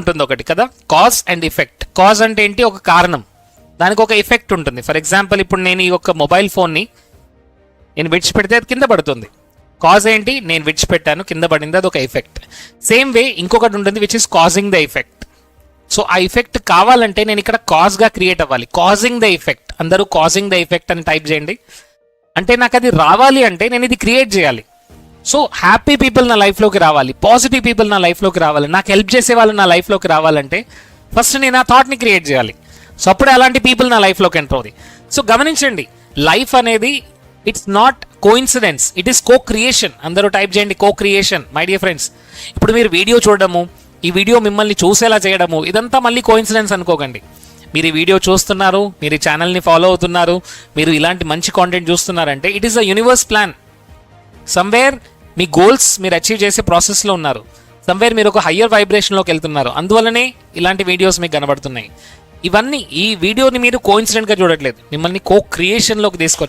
ఉంటుంది ఒకటి కదా, కాజ్ అండ్ ఎఫెక్ట్. కాజ్ అంటే ఏంటి, ఒక కారణం, దానికి ఒక ఎఫెక్ట్ ఉంటుంది. ఫర్ ఎగ్జాంపుల్ ఇప్పుడు నేను ఈ యొక్క మొబైల్ ఫోన్ని నేను విడిచిపెడితే అది కింద పడుతుంది. కాజ్ ఏంటి, నేను విడిచిపెట్టాను, కింద పడింది, అది ఒక ఎఫెక్ట్. సేమ్ వే ఇంకొకటి ఉంటుంది which is causing the effect. So ఆ ఎఫెక్ట్ కావాలంటే నేను ఇక్కడ కాజ్గా క్రియేట్ అవ్వాలి. కాజింగ్ ద ఎఫెక్ట్, అందరూ కాజింగ్ ద ఎఫెక్ట్ అని టైప్ చేయండి. అంటే నాకు అది రావాలి అంటే నేను ఇది క్రియేట్ చేయాలి. సో హ్యాపీ పీపుల్ నా లైఫ్లోకి రావాలి, పాజిటివ్ పీపుల్ నా లైఫ్లోకి రావాలి, నాకు హెల్ప్ చేసే వాళ్ళు నా లైఫ్లోకి రావాలంటే ఫస్ట్ నేను ఆ థాట్ని క్రియేట్ చేయాలి. సో అప్పుడే అలాంటి పీపుల్ నా లైఫ్లోకి ఎంటర్ అవుతుంది. సో గమనించండి, లైఫ్ అనేది it's not coincidence, it is co creation. అందరూ టైప్ చేయండి కో క్రియేషన్. మై డియర్ ఫ్రెండ్స్, ఇప్పుడు మీరు వీడియో చూడడము, ఈ వీడియో మిమ్మల్ని చూసేలా చేయడము, ఇదంతా మళ్ళీ కోఇన్సిడెన్స్ అనుకోకండి. మీరు ఈ వీడియో చూస్తున్నారు, మీరు ఈ ఛానల్ని ఫాలో అవుతున్నారు, మీరు ఇలాంటి మంచి కాంటెంట్ చూస్తున్నారంటే it is a universe plan. Somewhere మీ గోల్స్ మీరు అచీవ్ చేసే ప్రాసెస్లో ఉన్నారు, సమ్వేర్ మీరు ఒక హయ్యర్ వైబ్రేషన్లోకి వెళ్తున్నారు, అందువల్లనే ఇలాంటి వీడియోస్ మీకు కనబడుతున్నాయి. ఇవన్నీ, ఈ వీడియోని మీరు కోఇన్సిడెంట్గా చూడట్లేదు, మిమ్మల్ని కో క్రియేషన్లోకి తీసుకొచ్చారు.